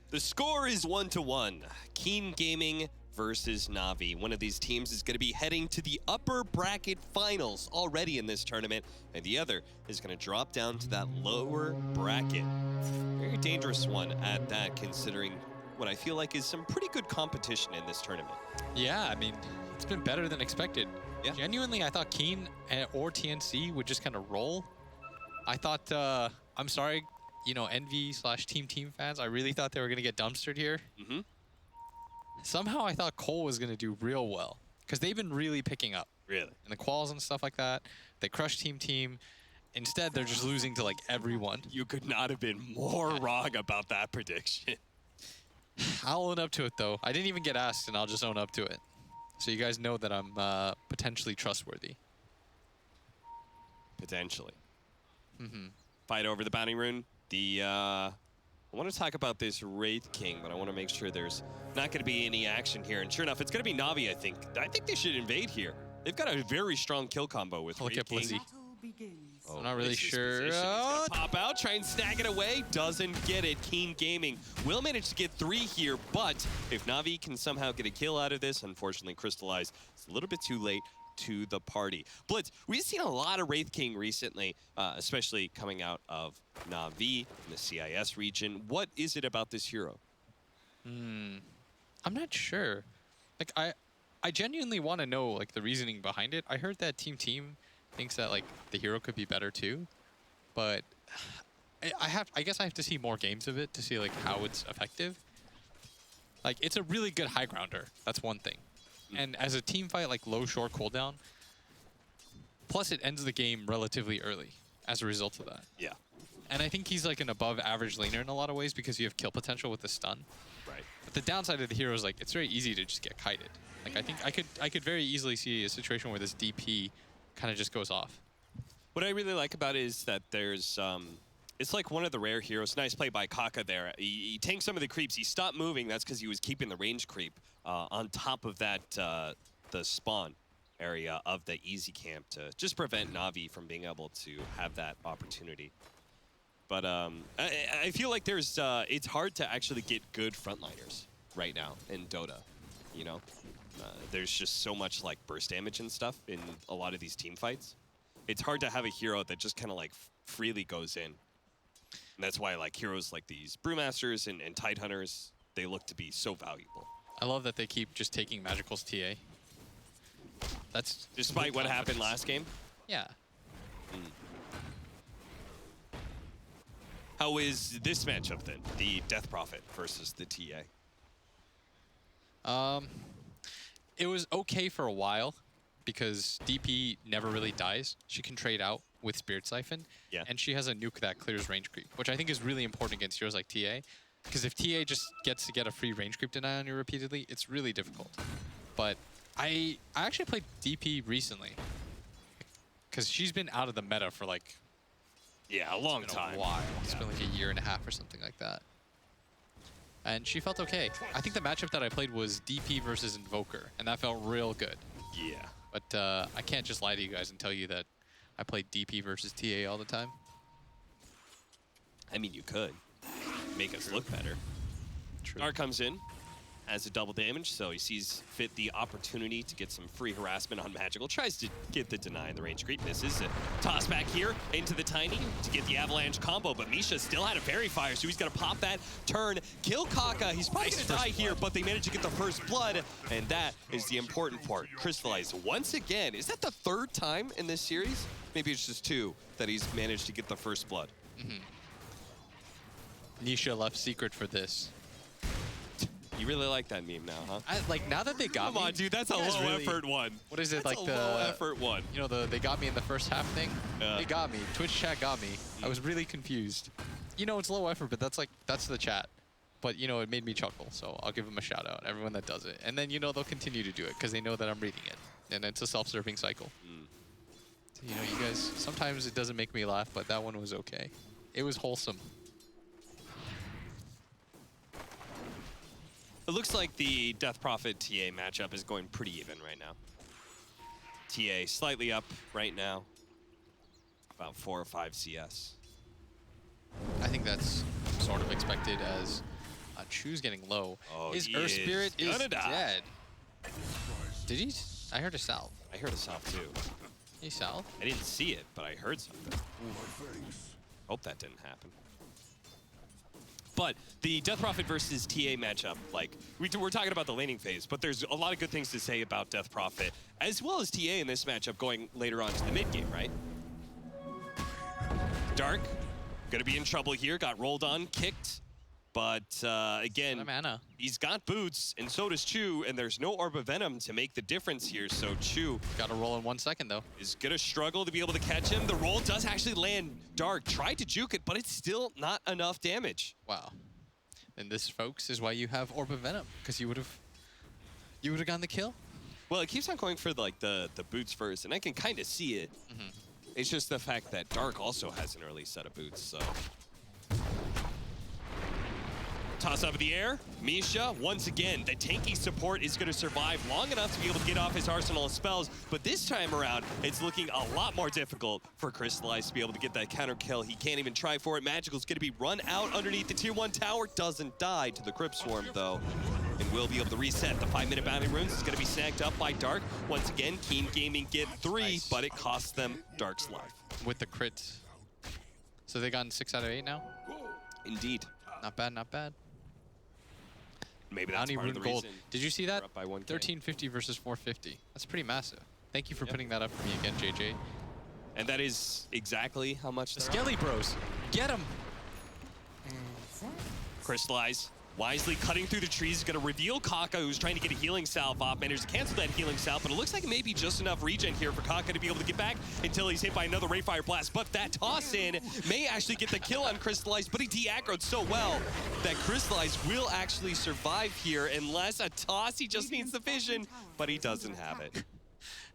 The score is 1-1. Keen Gaming versus Navi. One of these teams is going to be heading to the upper bracket finals already in this tournament, and the other is going to drop down to that lower bracket. Very dangerous one at that, considering what I feel like is some pretty good competition in this tournament. Yeah, I mean, it's been better than expected. Yeah. Genuinely, I thought Keen or TNC would just kind of roll. I thought, I'm sorry, you know, Envy/Team fans, I really thought they were going to get dumpstered here. Mm-hmm. Somehow I thought Cole was going to do real well, because they've been really picking up. Really? In the quals and stuff like that. They crushed Team. Instead, they're just losing to, like, everyone. You could not have been more wrong about that prediction. I'll own up to it, though. I didn't even get asked, and I'll just own up to it. So you guys know that I'm potentially trustworthy. Potentially. Mm-hmm. Fight over the bounty rune. I want to talk about this Wraith King, but I want to make sure there's not going to be any action here. And sure enough, it's going to be Navi, I think. I think they should invade here. They've got a very strong kill combo with Look Wraith at King. Blizzy. Oh, I'm not really Blizzy's sure. position. He's gonna pop out, try and snag it away. Doesn't get it. Keen Gaming will manage to get 3 here, but if Navi can somehow get a kill out of this, unfortunately Crystallize is a little bit too late to the party. Blitz, we've seen a lot of Wraith King recently, especially coming out of Navi in the CIS region. What is it about this hero? I'm not sure. Like, I genuinely want to know, like, the reasoning behind it. I heard that Team thinks that, like, the hero could be better too, but I guess I have to see more games of it to see, like, how it's effective. Like, it's a really good high grounder. That's one thing. And as a team fight, like, low short cooldown, plus it ends the game relatively early as a result of that. Yeah. And I think he's like an above average laner in a lot of ways because you have kill potential with the stun. Right. But the downside of the hero is, like, it's very easy to just get kited. Like, I think I could very easily see a situation where this DP kind of just goes off. What I really like about it is that there's, it's like one of the rare heroes. Nice play by Kaka there. He tanked some of the creeps. He stopped moving. That's because he was keeping the range creep on top of that, the spawn area of the easy camp to just prevent Navi from being able to have that opportunity. But I feel like there's, it's hard to actually get good frontliners right now in Dota, you know? There's just so much like burst damage and stuff in a lot of these team fights. It's hard to have a hero that just kind of like freely goes in. And that's why like heroes like these Brewmasters and Tidehunters, they look to be so valuable. I love that they keep just taking Magical's TA. That's despite what happened last game? Yeah. How is this matchup then? The Death Prophet versus the TA? It was okay for a while because DP never really dies. She can trade out with Spirit Siphon, and she has a nuke that clears range creep, which I think is really important against heroes like TA. Because if TA just gets to get a free range creep deny on you repeatedly, it's really difficult. But I actually played DP recently because she's been out of the meta for like a long time. A while. It's been like a year and a half or something like that. And she felt okay. I think the matchup that I played was DP versus Invoker, and that felt real good. Yeah. But I can't just lie to you guys and tell you that I played DP versus TA all the time. I mean, you could make us look better. True. Dark comes in as a double damage, so he sees fit the opportunity to get some free harassment on Magical. Tries to get the deny in the range creep, misses. Toss back here into the Tiny to get the Avalanche combo, but Misha still had a Fairy Fire, so he's gonna pop that turn, kill Kaka. He's probably gonna die here, but they managed to get the first blood, and that is the important part. Crystallize once again. Is that the 3rd time in this series? Maybe it's just 2 that he's managed to get the first blood. Nisha left secret for this. You really like that meme now, huh? Like, now that they got me... Come on, dude, that's a low-effort one. What is it, that's like a low-effort one. You know, they got me in the first half thing? They got me. Twitch chat got me. I was really confused. You know, it's low effort, but that's the chat. But, you know, it made me chuckle, so I'll give them a shout-out, everyone that does it. And then, you know, they'll continue to do it, because they know that I'm reading it. And it's a self-serving cycle. You know, you guys, sometimes it doesn't make me laugh, but that one was okay. It was wholesome. It looks like the Death Prophet TA matchup is going pretty even right now. TA slightly up right now, about 4 or 5 CS. I think that's sort of expected as Chu's getting low. Oh, His he Earth Spirit is gonna die. dead. Did he? I heard a salve. I heard a salve too. He salve? I didn't see it, but I heard something. Hope that didn't happen. But the Death Prophet versus TA matchup, like, we're talking about the laning phase, but there's a lot of good things to say about Death Prophet, as well as TA in this matchup going later on to the mid game, right? Dark, gonna be in trouble here, got rolled on, kicked, but again, Mana. he's got boots, and so does Chu, and there's no Orb of Venom to make the difference here, so Chu Got to roll in 1 second, though. is gonna struggle to be able to catch him. The roll does actually land. Dark tried to juke it, but it's still not enough damage. Wow. And this, folks, is why you have Orb of Venom, because you would have gotten the kill. Well, it keeps on going for like the boots first, and I can kind of see it. It's just the fact that Dark also has an early set of boots, so. Toss up in the air. Misha, once again, the tanky support is going to survive long enough to be able to get off his arsenal of spells, but this time around, it's looking a lot more difficult for Crystallize to be able to get that counter kill. He can't even try for it. Magical's going to be run out underneath the tier 1 tower. Doesn't die to the Crypt Swarm, though, and will be able to reset. The 5-minute bounty runes is going to be snagged up by Dark. Once again, Keen Gaming get 3, but it costs them Dark's life. With the crits. So they gotten 6 out of 8 now? Indeed. Not bad, not bad. Maybe that's Bounty part of the rune gold. reason. Did you see that? We're up by 1K. 1350 versus 450. That's pretty massive. Thank you for putting that up for me again, JJ. And that is exactly how much The they're up. Skelly Bros. Get him! Crystallize, wisely cutting through the trees, is going to reveal Kaka, who's trying to get a healing salve off. Manages to cancel that healing salve, but it looks like it may be just enough regen here for Kaka to be able to get back until he's hit by another Rayfire Blast. But that toss in may actually get the kill on Crystallize, but he de-aggroed so well that Crystallize will actually survive here unless a toss. He just needs the vision, but he doesn't have it.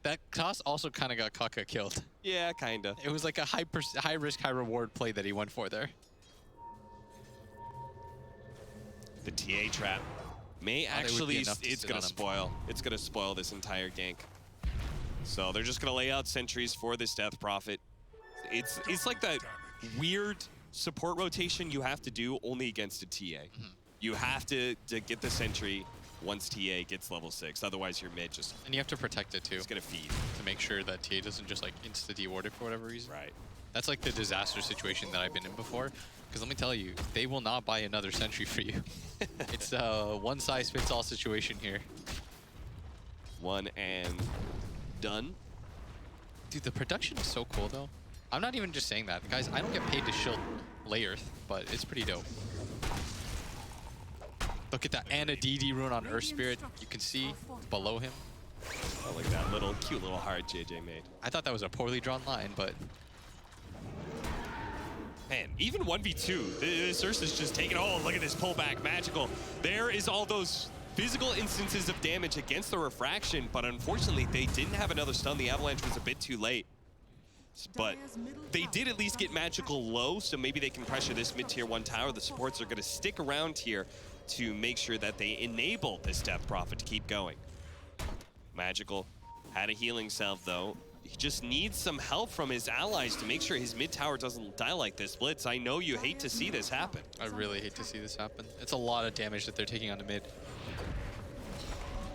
That toss also kind of got Kaka killed. Yeah, kind of. It was like a high risk, high reward play that he went for there. The TA trap may Thought it would be actually, enough to it's sit going on to him. spoil. It's going to spoil this entire gank. So they're just going to lay out sentries for this Death Prophet. It's like that weird support rotation you have to do only against a TA. You have to get the sentry once TA gets level 6. Otherwise, your mid just And you have to protect it too, is going to feed. to make sure that TA doesn't just like insta-deward it for whatever reason. Right. That's like the disaster situation that I've been in before. Because let me tell you, they will not buy another sentry for you. It's a one-size-fits-all situation here. One and done. Dude, the production is so cool though. I'm not even just saying that. Guys, I don't get paid to shield Lay Earth, but it's pretty dope. Look at that Anna DD rune on Earth Spirit. You can see below him. Oh, look at that little cute little heart JJ made. I thought that was a poorly drawn line, but Man, even 1v2, this Ursa's just taking, oh, look at this pullback, Magical. There is all those physical instances of damage against the refraction, but unfortunately, they didn't have another stun. The Avalanche was a bit too late. But they did at least get Magical low, so maybe they can pressure this mid-tier 1 tower. The supports are going to stick around here to make sure that they enable this Death Prophet to keep going. Magical had a healing salve, though. He just needs some help from his allies to make sure his mid tower doesn't die like this. Blitz, I know you hate to see this happen. I really hate to see this happen. It's a lot of damage that they're taking on the mid.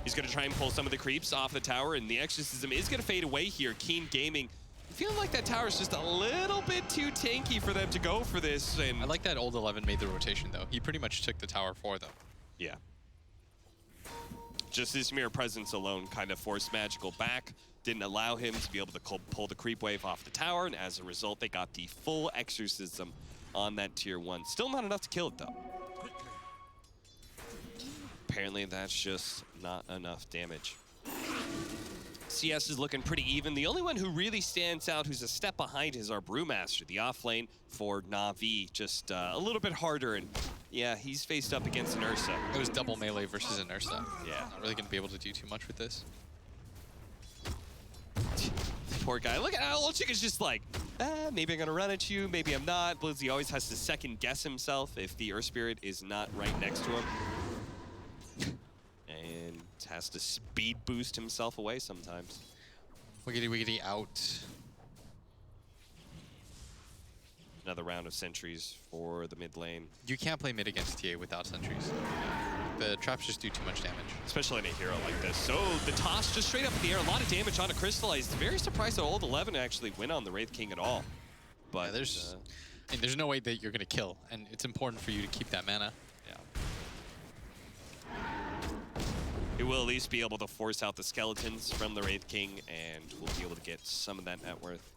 He's going to try and pull some of the creeps off the tower, and the Exorcism is going to fade away here. Keen Gaming, feeling like that tower is just a little bit too tanky for them to go for this. And I like that old 11 made the rotation, though. He pretty much took the tower for them. yeah. Just this mere presence alone kind of forced Magical back. Didn't allow him to be able to pull the creep wave off the tower, and as a result, they got the full Exorcism on that tier 1. Still not enough to kill it, though. Apparently, that's just not enough damage. CS is looking pretty even. The only one who really stands out, who's a step behind, is our Brewmaster, the offlane for Na'Vi. Just a little bit harder, and yeah, he's faced up against an Ursa. It was double melee versus an Ursa. Yeah. Not really going to be able to do too much with this. Poor guy. Look at how old Chick is just like, maybe I'm gonna run at you, maybe I'm not. Blizzy always has to second guess himself if the Earth Spirit is not right next to him. And has to speed boost himself away sometimes. Wiggity wiggity out. Another round of sentries for the mid lane. You can't play mid against TA without sentries. The traps just do too much damage. Especially in a hero like this. So the toss just straight up in the air. A lot of damage on a Crystallized. Very surprised that Old 11 actually win on the Wraith King at all. But yeah, there's no way that you're going to kill. And it's important for you to keep that mana. Yeah. It will at least be able to force out the skeletons from the Wraith King, and we'll be able to get some of that net worth.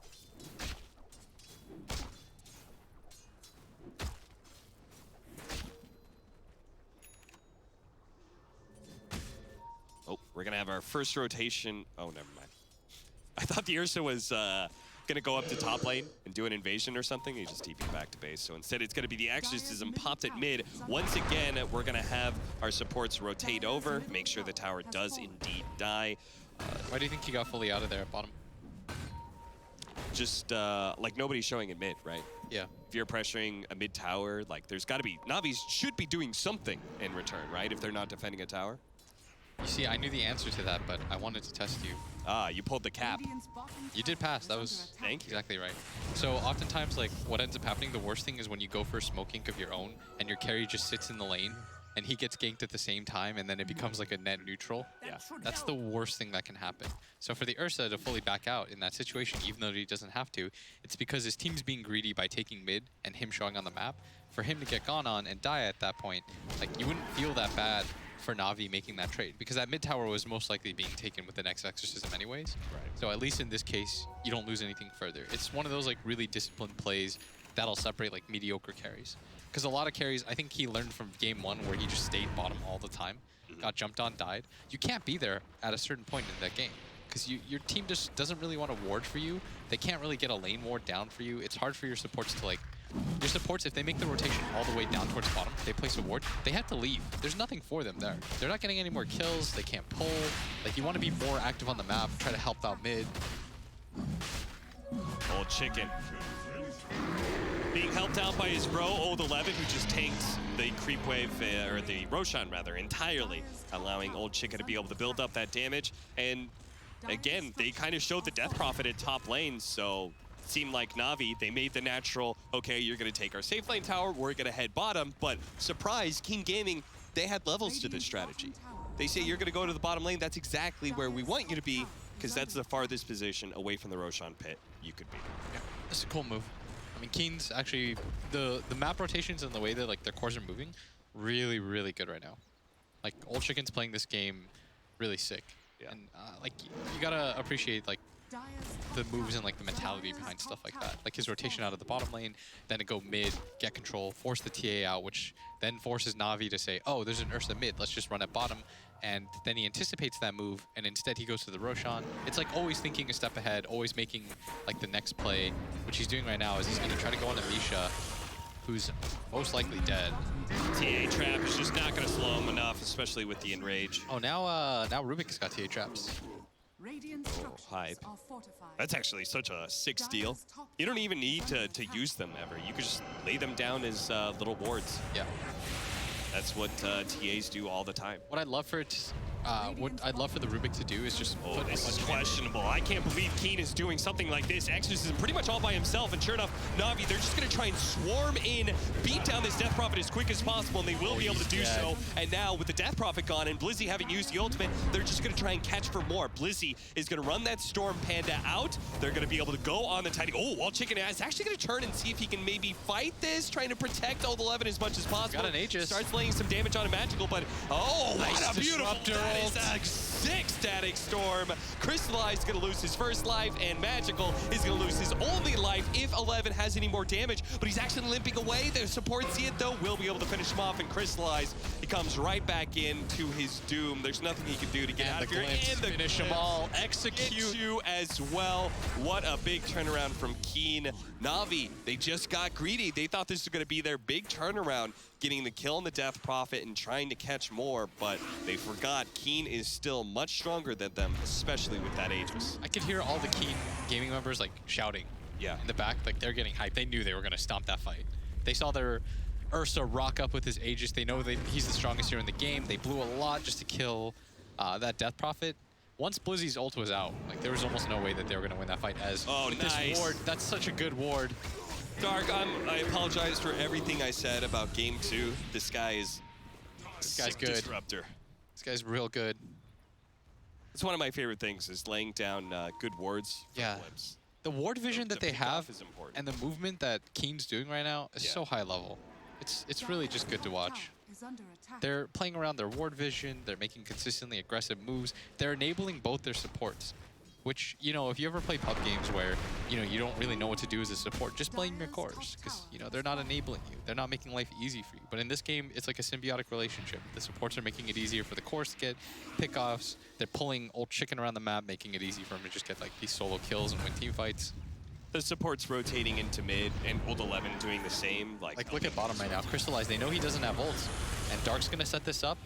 Oh, we're going to have our first rotation. Oh, never mind. I thought the Ursa was going to go up to top lane and do an invasion or something. He's just TP'd back to base. So instead, it's going to be the Exorcism popped at mid. Once again, we're going to have our supports rotate over, make sure the tower does indeed die. Why do you think he got fully out of there at bottom? Just like nobody's showing in mid, right? Yeah. If you're pressuring a mid tower, like there's got to be, Navis should be doing something in return, right? If they're not defending a tower. You see, I knew the answer to that, but I wanted to test you. Ah, you pulled the cap. You did pass. That was Thank you. Exactly right. So oftentimes, like, what ends up happening, the worst thing is when you go for a smoke gank of your own and your carry just sits in the lane and he gets ganked at the same time and then it becomes like a net neutral. Yeah. That's the worst thing that can happen. So for the Ursa to fully back out in that situation, even though he doesn't have to, it's because his team's being greedy by taking mid and him showing on the map. For him to get gone on and die at that point, like, you wouldn't feel that bad for Na'Vi making that trade, because that mid tower was most likely being taken with the next Exorcism anyways. Right. So at least in this case, you don't lose anything further. It's one of those like really disciplined plays that'll separate like mediocre carries. Because a lot of carries, I think he learned from game 1 where he just stayed bottom all the time, got jumped on, died. You can't be there at a certain point in that game, because your team just doesn't really want to ward for you. They can't really get a lane ward down for you. It's hard for your supports to like, your supports, if they make the rotation all the way down towards bottom, they place a ward, they have to leave. There's nothing for them there. They're not getting any more kills, they can't pull. Like, you want to be more active on the map, try to help out mid. Old Chicken. Being helped out by his bro, Old 11, who just tanked the creep wave, or the Roshan rather, entirely, allowing Old Chicken to be able to build up that damage. And again, they kind of showed the Death Prophet at top lane, so seemed like Na'Vi, they made the natural, okay, you're going to take our safe lane tower, we're going to head bottom, but surprise, King Gaming, they had levels to this strategy. They say you're going to go to the bottom lane, that's exactly where we want you to be, because that's the farthest position away from the Roshan pit you could be. Yeah, that's a cool move. I mean, Keen's actually, the map rotations and the way that like their cores are moving, really, really good right now. Like, Old Chicken's playing this game really sick. Yeah. And like, you gotta appreciate like the moves and like the mentality behind stuff like that. Like his rotation out of the bottom lane, then to go mid, get control, force the TA out, which then forces Na'Vi to say, oh, there's an Ursa mid, let's just run at bottom. And then he anticipates that move, and instead he goes to the Roshan. It's like always thinking a step ahead, always making like the next play, which he's doing right now is he's gonna try to go on to Misha, who's most likely dead. TA trap is just not gonna slow him enough, especially with the enrage. Oh, now Rubik's got TA traps. Oh, hype. That's actually such a sick steal. You don't even need to use them ever. You could just lay them down as little wards. Yeah. That's what TAs do all the time. What I'd love for it, what I'd love for the Rubik to do is just put this is questionable. I can't believe Keen is doing something like this. Exorcism pretty much all by himself, and sure enough, Na'Vi, they're just going to try and swarm in, beat down this Death Prophet as quick as possible, and they will be able to do so. And now, with the Death Prophet gone and Blizzy having used the ultimate, they're just going to try and catch for more. Blizzy is going to run that Storm Panda out. They're going to be able to go on the Tiny. Oh, Old Chicken is actually going to turn and see if he can maybe fight this, trying to protect Old 11 as much as possible. Got an Aegis. Starts laying some damage on a Magical, but oh, nice, what a beautiful, that is a sick Static Storm. Crystallized is going to lose his first life, and Magical is going to lose his only life if 11 has any more damage, but he's actually limping away. The support see it though, will be able to finish him off, and Crystallized, he comes right back into his doom. There's nothing he can do to get out of here. And the finish them all, execute you as well. What a big turnaround from Keen. Na'Vi, they just got greedy. They thought this was going to be their big turnaround, getting the kill on the Death Prophet and trying to catch more, but they forgot Keen is still much stronger than them, especially with that Aegis. I could hear all the Keen gaming members like shouting in the back, like they're getting hyped. They knew they were going to stomp that fight. They saw their Ursa rock up with his Aegis. They know that he's the strongest hero in the game. They blew a lot just to kill that Death Prophet. Once Blizzy's ult was out, like there was almost no way that they were going to win that fight. As nice. This ward, that's such a good ward. Dark, I apologize for everything I said about Game 2. This guy is This guy's sick good. disruptor. This guy's real good. It's one of my favorite things is laying down good wards for Yeah. clips. The ward vision The that they pickoff have is important. and the movement that Keen's doing right now is Yeah. so high level. It's really just good to watch. They're playing around their ward vision. They're making consistently aggressive moves. They're enabling both their supports, which, you know, if you ever play pub games where, you know, you don't really know what to do as a support, just blame your cores because, you know, they're not enabling you. They're not making life easy for you. But in this game, it's like a symbiotic relationship. The supports are making it easier for the cores to get pickoffs. They're pulling old chicken around the map, making it easy for them to just get like these solo kills and win team fights. The support's rotating into mid, and Old 11 doing the same. Like look at bottom right now. Crystallize, they know he doesn't have ults. And Dark's gonna set this up.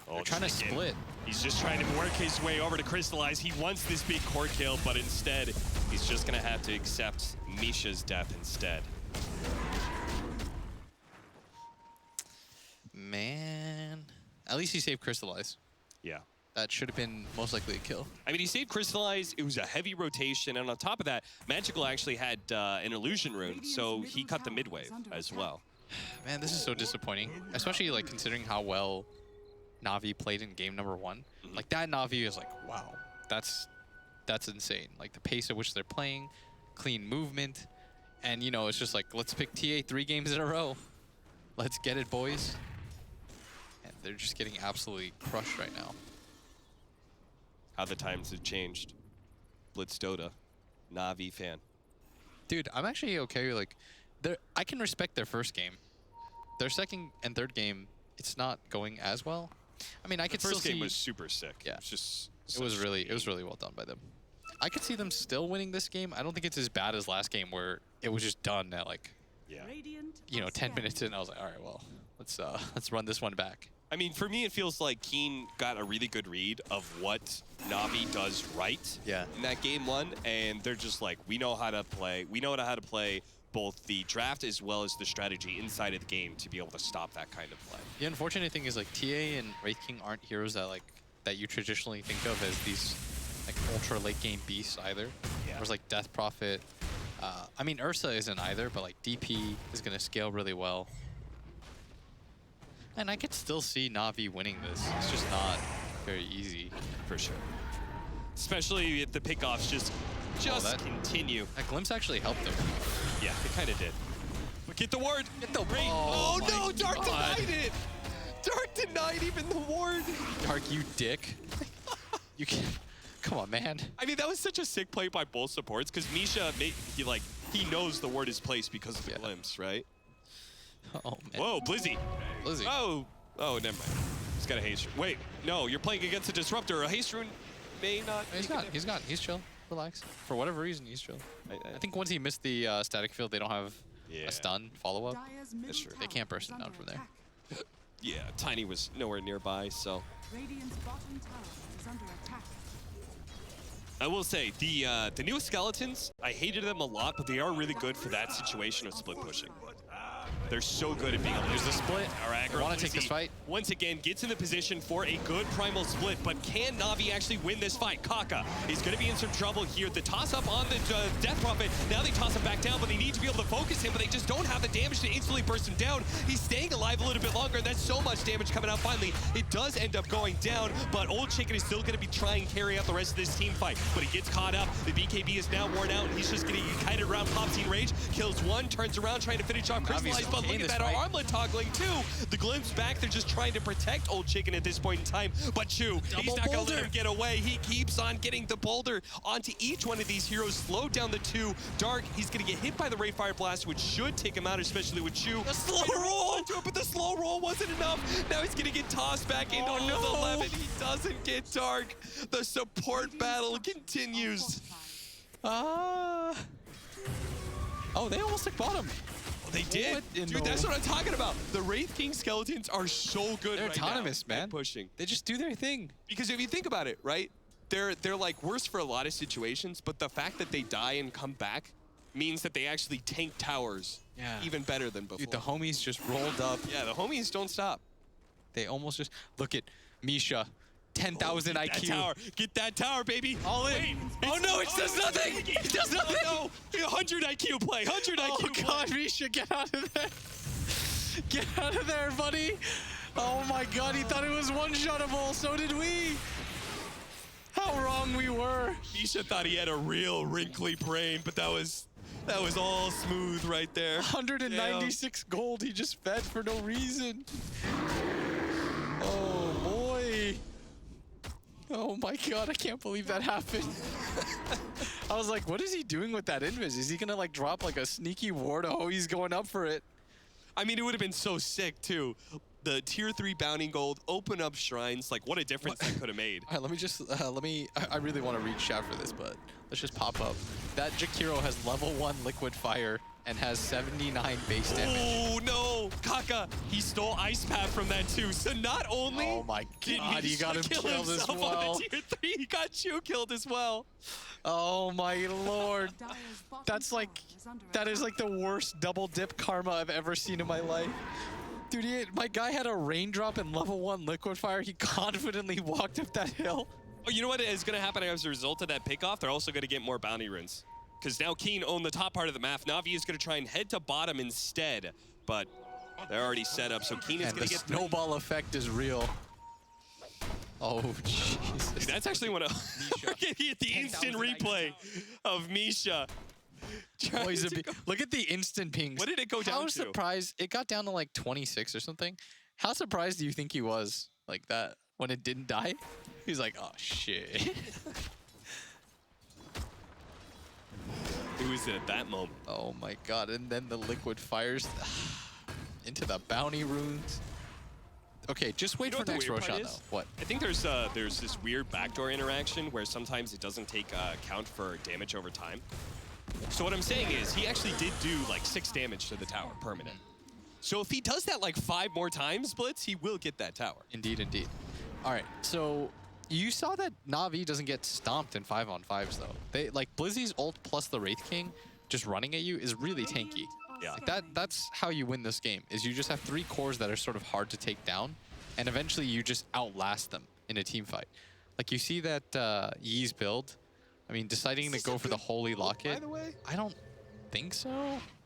They're trying to split. He's just trying to work his way over to Crystallize. He wants this big core kill, but instead, he's just gonna have to accept Misha's death instead. Man. At least he saved Crystallize. Yeah. That should have been most likely a kill. I mean, he saved Crystallize. It was a heavy rotation, and on top of that, Magical actually had an illusion rune, so he cut the mid wave as well. Man, this is so disappointing, especially like considering how well Na'Vi played in game number 1. Like that Na'Vi is like, wow, that's insane. Like the pace at which they're playing, clean movement, and you know, it's just like, let's pick TA 3 games in a row. Let's get it, boys. And they're just getting absolutely crushed right now. How the times have changed. Blitz Dota, Na'Vi fan. Dude, I'm actually okay. Like, I can respect their first game. Their second and third game, it's not going as well. I mean, I could The still first game see. was super sick. Yeah. It was just. It was really well done by them. I could see them still winning this game. I don't think it's as bad as last game where it was just done at like, Yeah. you know, 10 minutes in. I was like, all right, well, let's run this one back. I mean, for me, it feels like Keen got a really good read of what Na'Vi does right in that game 1, and they're just like, we know how to play. We know how to play both the draft as well as the strategy inside of the game to be able to stop that kind of play. The unfortunate thing is like TA and Wraith King aren't heroes that you traditionally think of as these like ultra late game beasts either. Yeah. Whereas like Death Prophet, I mean Ursa isn't either, but like DP is gonna scale really well. And I could still see Na'Vi winning this. It's just not very easy. For sure. Especially if the pickoffs just continue. That glimpse actually helped them. Yeah, it kind of did. But get the ward. Get the ward. Oh no, Dark God. denied it. Dark denied even the ward. Dark, you dick. You can. Come on, man. I mean, that was such a sick play by both supports because Misha, he knows the ward is placed because of the glimpse, right? Oh, man. Whoa, Blizzy. Blizzy. Oh, never mind. He's got a haste rune. Wait, no, you're playing against a disruptor. A haste rune may not. He's gone. He's chill. Relax. For whatever reason, he's chill. I think once he missed the static field, they don't have a stun follow-up. That's true. They can't burst him down from there. Yeah, Tiny was nowhere nearby, so. Radiant's bottom tower is under attack. I will say, the new skeletons, I hated them a lot, but they are really good for that situation of split pushing. They're so good at being able to Here's the split. All right, I want to take this fight. Once again, gets in the position for a good primal split, but can Na'Vi actually win this fight? Kaka is going to be in some trouble here. The toss-up on the Death Prophet. Now they toss him back down, but they need to be able to focus him, but they just don't have the damage to instantly burst him down. He's staying alive a little bit longer, and that's so much damage coming out finally. It does end up going down, but Old Chicken is still going to be trying to carry out the rest of this team fight, but he gets caught up. The BKB is now worn out, and he's just getting kited around Popsine Rage. Kills one, turns around, trying to finish off Crystallize, but look at that armlet toggling too. The glimpse back, they're just trying to protect Old Chicken at this point in time, but Chu, he's not going to let him get away. He keeps on getting the boulder onto each one of these heroes, slow down the 2. Dark, he's going to get hit by the Ray Fire Blast, which should take him out, especially with Chu. The slow roll into it, but the slow roll wasn't enough. Now he's going to get tossed back into the 11. He doesn't get Dark. The support battle continues. Oh, they almost took bottom. They did. Dude, that's what I'm talking about. The Wraith King skeletons are so good They're right autonomous, now man. at pushing. They just do their thing. Because if you think about it, right? They're like worse for a lot of situations, but the fact that they die and come back means that they actually tank towers even better than before. Dude, the homies just rolled up. Yeah, the homies don't stop. They almost just... Look at Misha. 10,000 Get IQ. that tower. Get that tower, baby. All in. Wait, Oh no, it does nothing. It does nothing. Oh, no. 100 IQ play. 100 Oh IQ play. God, Misha, get out of there. Get out of there, buddy. Oh my God, he thought it was one-shottable. So did we. How wrong we were. Misha thought he had a real wrinkly brain, but that was all smooth right there. 196 gold he just fed for no reason. Oh boy. Oh my God, I can't believe that happened. I was like, what is he doing with that invis? Is he gonna like drop like a sneaky ward? Oh, he's going up for it. I mean, it would have been so sick too. The tier 3 bounty gold, open up shrines, like what a difference that could have made. All right, let me just, I really want to read chat for this, but let's just pop up. That Jakiro has level 1 liquid fire and has 79 base damage. Oh no, Kaka, he stole Ice Path from that too. So not only Oh my did God, he Misha got him kill killed as himself well. on the tier 3, he got Chu killed as well. Oh my Lord. Dire's bottom That's like, tower is under that is attack. like the worst double dip karma I've ever seen in my life. Dude, my guy had a raindrop in level 1 liquid fire. He confidently walked up that hill. Oh, you know what is going to happen as a result of that pickoff? They're also going to get more bounty runes. Because now Keen own the top part of the map. Navi is going to try and head to bottom instead. But they're already set up, so Keen is And going the to get... snowball effect is real. Oh, Jesus. Dude, that's actually one of... Look at the instant 10,000 replay of Misha. trying Boys, to go- look at the instant pings. What did it go down How to? surprised? It got down to like 26 or something. How surprised do you think he was like that when it didn't die? He's like, oh shit. It was at that moment. Oh my God. And then the liquid fires into the bounty runes. Okay, just wait You know for what the next weird part Roshan is? though. What? I think there's this weird backdoor interaction where sometimes it doesn't take count for damage over time. So what I'm saying is he actually did do like 6 damage to the tower permanent. So if he does that like 5 more times, Blitz, he will get that tower. Indeed, indeed. All right, so you saw that Na'Vi doesn't get stomped in 5-on-5s though. They like Blizzy's ult plus the Wraith King just running at you is really tanky. Yeah. Like that's how you win this game, is you just have 3 cores that are sort of hard to take down, and eventually you just outlast them in a team fight. Like you see that Yee's build, I mean, deciding to go for the Holy Locket, By the way, I don't think so.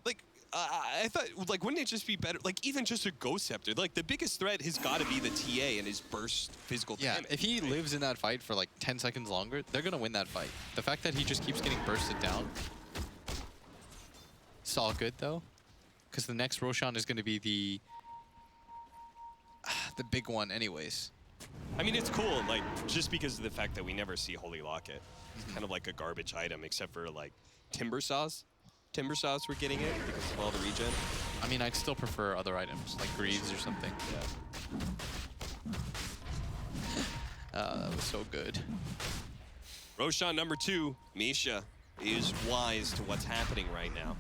like I thought, like, wouldn't it just be better? Like, even just a Ghost Scepter. Like, the biggest threat has got to be the TA and his burst physical Yeah, damage. if he lives in that fight for like 10 seconds longer, they're going to win that fight. The fact that he just keeps getting bursted down, it's all good though, because the next Roshan is going to be the big one anyways. I mean, it's cool, like, just because of the fact that we never see Holy Locket. It's kind of like a garbage item, except for, like, Timber Saws. Timber Saws were getting it because of all the regen. I mean, I'd still prefer other items, like Greaves or something. That was so good. Roshan number 2, Misha, is wise to what's happening right now.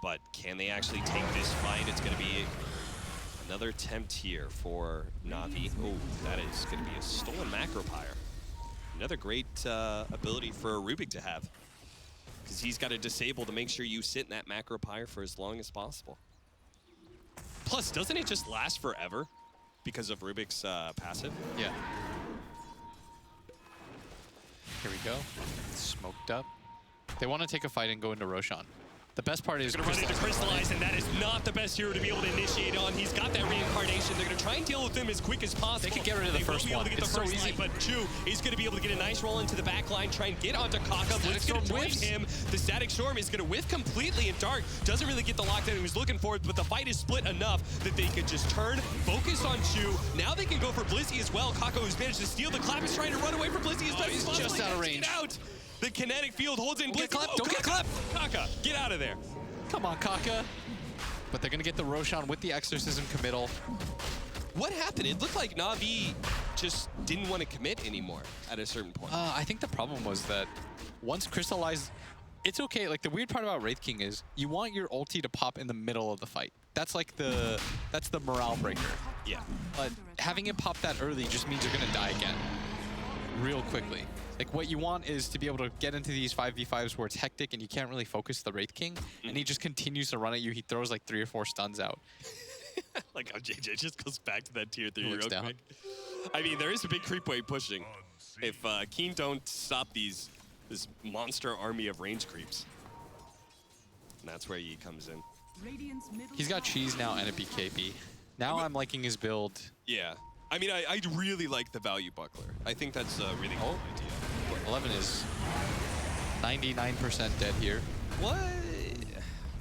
But can they actually take this fight? It's going to be another attempt here for Na'Vi. Oh, that is going to be a stolen macro pyre. Another great ability for Rubik to have, because he's got to disable to make sure you sit in that macro pyre for as long as possible. Plus, doesn't it just last forever because of Rubik's passive? Yeah. Here we go. Smoked up. They want to take a fight and go into Roshan. The best part is Gonna run into Crystallize, and that is not the best hero to be able to initiate on. He's got that reincarnation. They're gonna try and deal with him as quick as possible. They could get rid of the first will one. be able to get It's the so first easy. light, but Chu is gonna be able to get a nice roll into the back line, try and get onto Kaka. Blitz gonna Storm join whiffs. him. The Static Storm is gonna whiff completely, and Dark doesn't really get the lockdown he was looking for, but the fight is split enough that they could just turn, focus on Chu. Now they can go for Blizzy as well. Kaka, who's managed to steal the clap, is trying to run away from Blizzy as best he's as possible. just out of He range. can't get out. The kinetic field holds in Blizzy. clapped, Oh, don't get Kaka. Kaka, get out of there. Come on, Kaka. But they're going to get the Roshan with the Exorcism committal. What happened? It looked like Na'Vi just didn't want to commit anymore at a certain point. I think the problem was that once Crystallize, it's okay. Like the weird part about Wraith King is you want your ulti to pop in the middle of the fight. That's like that's the morale breaker. Yeah. But having it pop that early just means you're going to die again real quickly. Like what you want is to be able to get into these 5v5s where it's hectic and you can't really focus the Wraith King, and he just continues to run at you. He throws like 3 or 4 stuns out. Like how JJ just goes back to that tier 3 He real looks down. quick. I mean, there is a big creep wave pushing. If Keen don't stop this monster army of range creeps. And that's where he comes in. Radiant's middle He's got tower cheese now and a BKB. Now I'm liking his build. Yeah. I mean, I really like the value buckler. I think that's a really good idea. 11 is 99% dead here. What?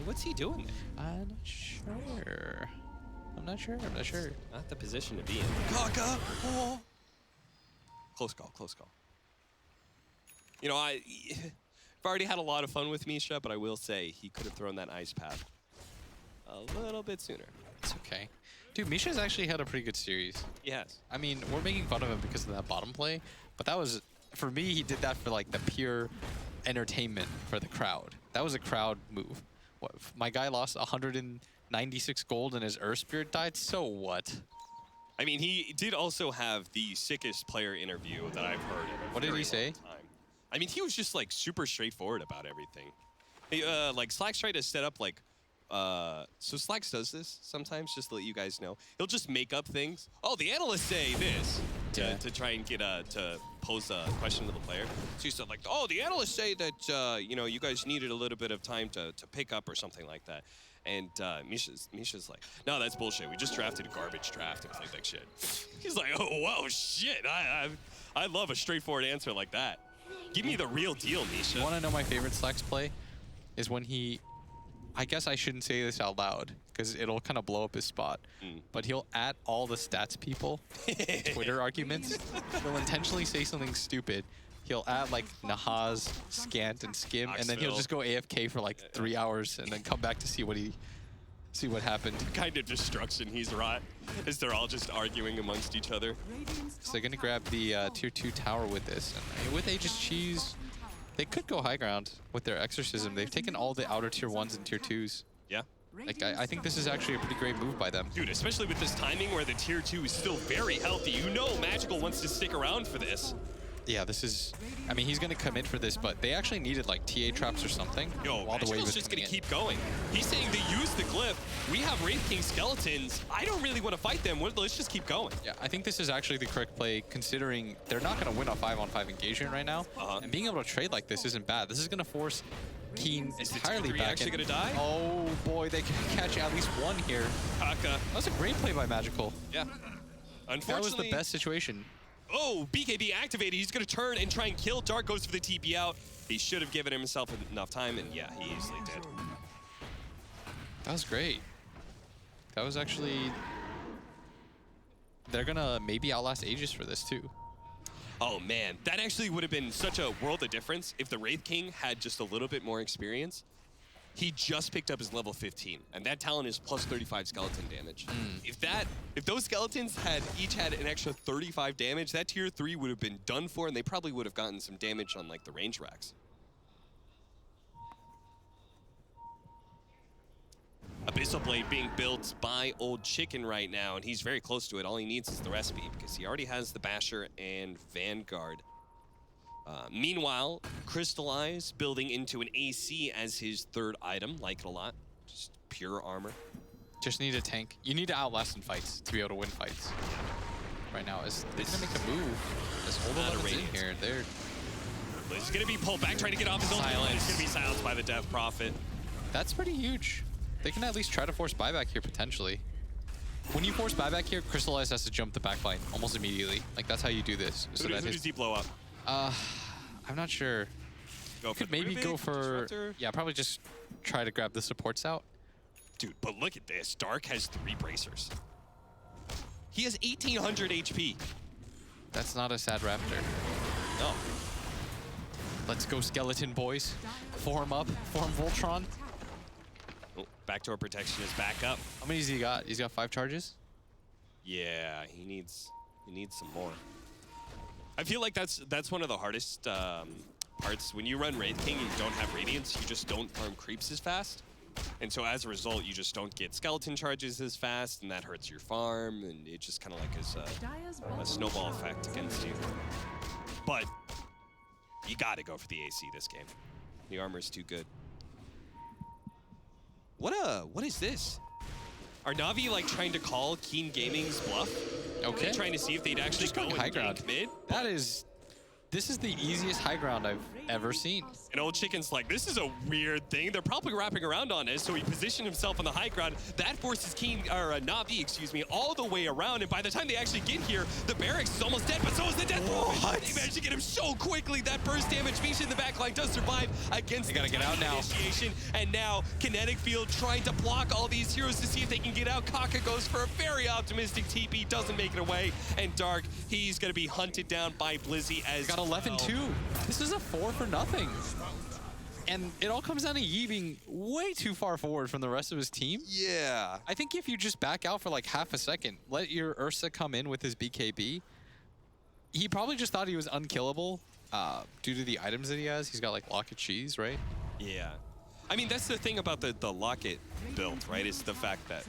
What's he doing there? I'm not sure. I'm not sure. I'm not sure. Not the position to be in. Kaka! Oh. Close call, close call. You know, I've already had a lot of fun with Misha, but I will say he could have thrown that ice path a little bit sooner. It's okay. Dude, Misha's actually had a pretty good series. He has. I mean, we're making fun of him because of that bottom play, but that was, for me, he did that for like the pure entertainment for the crowd. That was a crowd move. What, my guy lost 196 gold and his Earth Spirit died, so what? I mean, he did also have the sickest player interview that I've heard in a What did very he say? long time. I mean, he was just like super straightforward about everything. He, like Slacks tried to set up like, so Slacks does this sometimes, just to let you guys know. He'll just make up things. Oh, the analysts say this to try and get to pose a question to the player. So he said like, oh, the analysts say that you know, you guys needed a little bit of time to pick up or something like that. And Misha's like, no, that's bullshit. We just drafted a garbage draft and played like shit. He's like, oh, whoa, shit. I love a straightforward answer like that. Give me the real deal, Misha. You want to know my favorite Slacks play? Is when he, I guess I shouldn't say this out loud because it'll kind of blow up his spot, but he'll at all the stats people Twitter arguments. He'll intentionally say something stupid. He'll add like Nahaz, Scant, and Skim, and then he'll just go AFK for like 3 hours and then come back to see what happened. Kind of destruction he's wrought as they're all just arguing amongst each other. So they're gonna grab the tier 2 tower with this. And with Aegis Cheese, they could go high ground with their Exorcism. They've taken all the outer tier 1s and tier 2s. Yeah. Like, I think this is actually a pretty great move by them. Dude, especially with this timing where the tier 2 is still very healthy. You know Magical wants to stick around for this. Yeah, this is, I mean, he's going to commit for this, but they actually needed like TA traps or something. Yo, Magical's just going to keep going. He's saying they use the glyph. We have Wraith King skeletons. I don't really want to fight them. Let's just keep going. Yeah, I think this is actually the correct play considering they're not going to win a 5-on-5 engagement right now. And being able to trade like this isn't bad. This is going to force Keen entirely back. Actually going to die? Oh boy, they can catch at least one here. Kaka. That was a great play by Magical. Yeah. Unfortunately, that was the best situation. Oh, BKB activated. He's going to turn and try and kill. Dark goes for the TP out. He should have given himself enough time, and yeah, he easily did. That was great. That was actually... They're going to maybe outlast Aegis for this, too. Oh, man. That actually would have been such a world of difference if the Wraith King had just a little bit more experience. He just picked up his level 15, and that talent is plus 35 skeleton damage. If those skeletons had each had an extra 35 damage, that tier 3 would have been done for, and they probably would have gotten some damage on like the range racks. Abyssal Blade being built by Old Chicken right now, and he's very close to it. All he needs is the recipe because he already has the Basher and Vanguard. Meanwhile, Crystallize building into an AC as his third item. Like it a lot. Just pure armor. Just need a tank. You need to outlast in fights to be able to win fights. Right now, is they're gonna make a move. As Old 11's in here, they're... He's gonna be pulled back, trying to get off his own. He's gonna be silenced by the Death Prophet. That's pretty huge. They can at least try to force buyback here, potentially. When you force buyback here, Crystallize has to jump the backline almost immediately. Like, that's how you do this. So who does he blow up? I'm not sure. Could maybe go for... Disruptor? Yeah, probably just try to grab the supports out. Dude, but look at this. Dark has 3 bracers. He has 1,800 HP. That's not a sad raptor. No. Let's go, skeleton boys. Form up. Form Voltron. Oh, backdoor protection is back up. How many has he got? He's got 5 charges? Yeah, he needs some more. I feel like that's one of the hardest parts. When you run Wraith King and you don't have Radiance, you just don't farm creeps as fast. And so as a result, you just don't get skeleton charges as fast, and that hurts your farm, and it just kind of like is a snowball effect against you. But you gotta go for the AC this game. The armor is too good. What is this? Are Na'Vi like trying to call Keen Gaming's bluff? Okay. Trying to see if they'd actually Just go going and high ground. gank mid. This is the easiest high ground I've ever seen. And Old Chicken's like, this is a weird thing. They're probably wrapping around on it, so he positioned himself on the high ground. That forces Na'Vi, excuse me, all the way around. And by the time they actually get here, the barracks is almost dead, but so is the Death Prophet. They managed to get him so quickly. That burst damage, Misha in the backline does survive against They gotta the get out now. initiation. And now Kinetic Field trying to block all these heroes to see if they can get out. Kaka goes for a very optimistic TP, doesn't make it away. And Dark, he's gonna be hunted down by Blizzy as Got 11-2. This is a 4 for nothing. And it all comes down to Yi being way too far forward from the rest of his team. Yeah. I think if you just back out for like half a second, let your Ursa come in with his BKB, he probably just thought he was unkillable due to the items that he has. He's got like Locket Cheese, right? Yeah. I mean, that's the thing about the Locket build, right? Is the fact that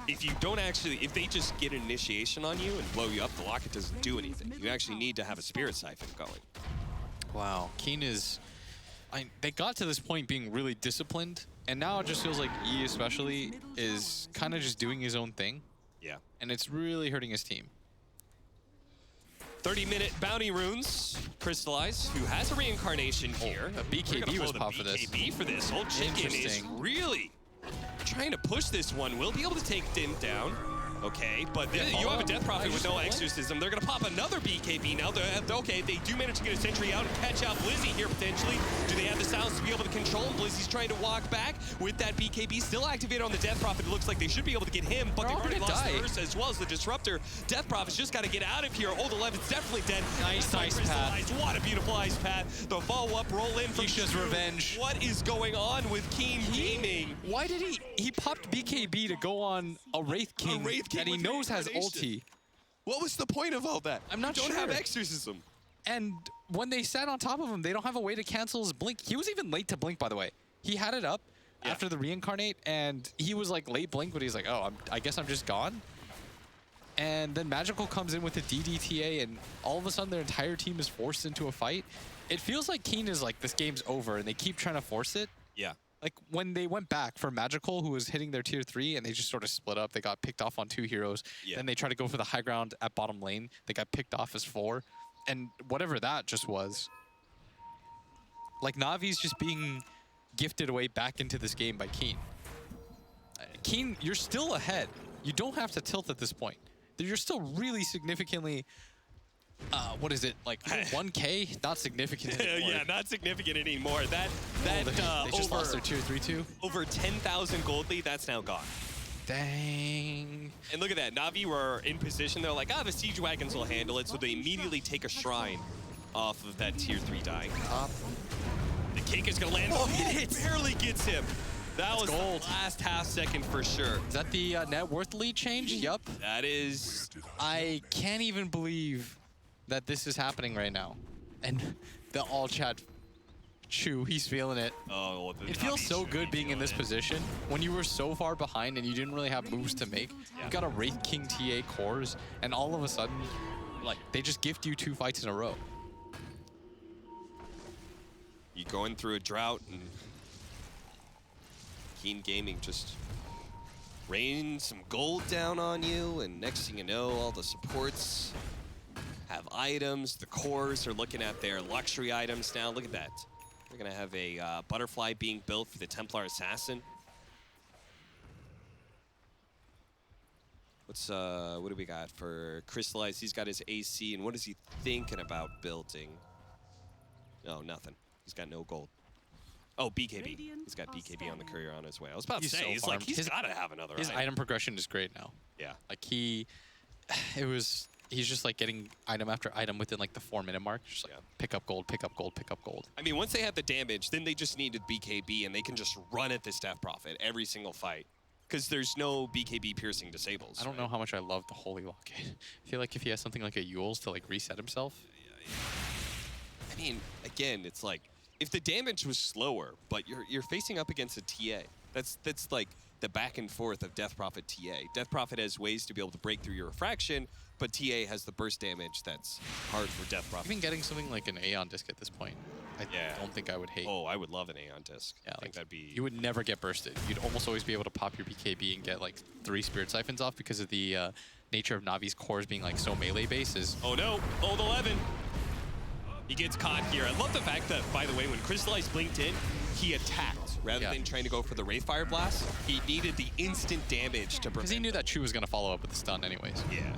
if you don't actually, if they just get an initiation on you and blow you up, the Locket doesn't do anything. You actually need to have a Spirit Siphon going. Wow. Keen is... they got to this point being really disciplined, and now it just feels like E especially is kind of just doing his own thing, Yeah. and it's really hurting his team. 30-minute bounty runes crystallize. Who has a reincarnation here? a BKB We're gonna was pull the popped for this. BKB for this. Old Chicken is Interesting. really trying to push this one. Will be able to take Dim down. Okay, but Yeah, you have a follow. Death Prophet with no follow. exorcism. They're gonna pop another BKB now. Okay, they do manage to get a sentry out and catch out Blizzy here potentially. Do they have the sounds to be able to control him? Blizzy's trying to walk back with that BKB still activated on the Death Prophet. It looks like they should be able to get him, but They're they've all already gonna lost die. the Ursa as well as the Disruptor. Death Prophet's just gotta get out of here. Old 11's definitely dead. Nice path. Crystallized. What a beautiful ice path. The follow-up roll in from Isha's Stu. revenge. What is going on with Keen Gaming? Why did he popped BKB to go on a Wraith King, Wraith King that he with knows has reincarnation. ulti? What was the point of all that? I'm not You don't sure. have exorcism. And when they sat on top of him, they don't have a way to cancel his blink. He was even late to blink, by the way. He had it up after the reincarnate, and he was like late blink, but he's like, oh, I guess I'm just gone. And then Magical comes in with a DDTA, and all of a sudden their entire team is forced into a fight. It feels like Keen is like, this game's over, and they keep trying to force it. Yeah. Like when they went back for Magical, who was hitting their tier 3, and they just sort of split up. They got picked off on 2 heroes. Yeah. Then they tried to go for the high ground at bottom lane. They got picked off as 4. And whatever that just was. Like Navi's just being gifted away back into this game by Keen. Keen, you're still ahead. You don't have to tilt at this point. You're still really significantly... what is it, like 1K? Not significant anymore. Yeah, not significant anymore. That They just lost their tier 3 too. over 10,000 gold lead, that's now gone. Dang. And look at that, Na'Vi were in position. They're like, the siege wagons will handle it, so they immediately take a shrine off of that tier 3 die. The kick is gonna land. Oh, it hits. Barely gets him. That was gold. the last half second for sure. Is that the net worth lead change? Yup. That is. I can't even believe that this is happening right now. And the all chat chew, he's feeling it. Oh, It feels so good being in this position when you were so far behind and you didn't really have moves to make. You got a Wraith King TA cores, and all of a sudden, like, they just gift you 2 fights in a row. You going through a drought, and Keen Gaming just rain some gold down on you, and next thing you know, all the supports have items. The cores are looking at their luxury items now. Look at that. They're gonna have a butterfly being built for the Templar Assassin. What do we got for Crystallize? He's got his AC, and what is he thinking about building? No, nothing. He's got no gold. Oh, BKB. He's got BKB on the courier on his way. I was about to say, he's like, he's got to have another His item progression is great now. Yeah. Like he's just like getting item after item within like the 4-minute mark. Just like pick up gold, pick up gold, pick up gold. I mean, once they had the damage, then they just needed BKB, and they can just run at this Death Prophet every single fight. Because there's no BKB piercing disables. I don't know how much I love the Holy Locket. I feel like if he has something like a Yule's to like reset himself. I mean, again, it's like, if the damage was slower, but you're facing up against a TA, that's like the back and forth of Death Prophet TA. Death Prophet has ways to be able to break through your refraction, but TA has the burst damage that's hard for Death Prophet. Even getting something like an Aeon disc at this point, I don't think I would hate. Oh, I would love an Aeon disc. Yeah, I think that'd be... You would never get bursted. You'd almost always be able to pop your BKB and get like 3 Spirit Siphons off because of the nature of Navi's cores being like so melee based is Oh no, Old 11. He gets caught here. I love the fact that, by the way, when Crystallize blinked in, he attacked rather than trying to go for the Wraithfire Blast. He needed the instant damage to prevent. because he knew that Chu was gonna follow up with the stun anyways. Yeah.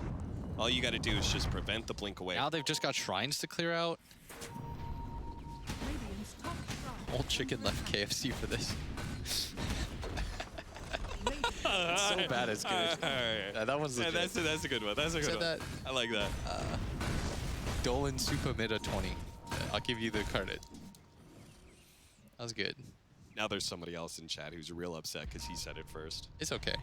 All you got to do is just prevent the blink away. Now they've just got shrines to clear out. Radiant's top shrine. Old chicken left KFC for this. It's so bad it's good. Yeah, that one's legit. That's a good one. That's a good Said one. that. I like that. Dolan Super Meta 20. I'll give you the credit. That was good. Now there's somebody else in chat who's real upset because he said it first. It's okay.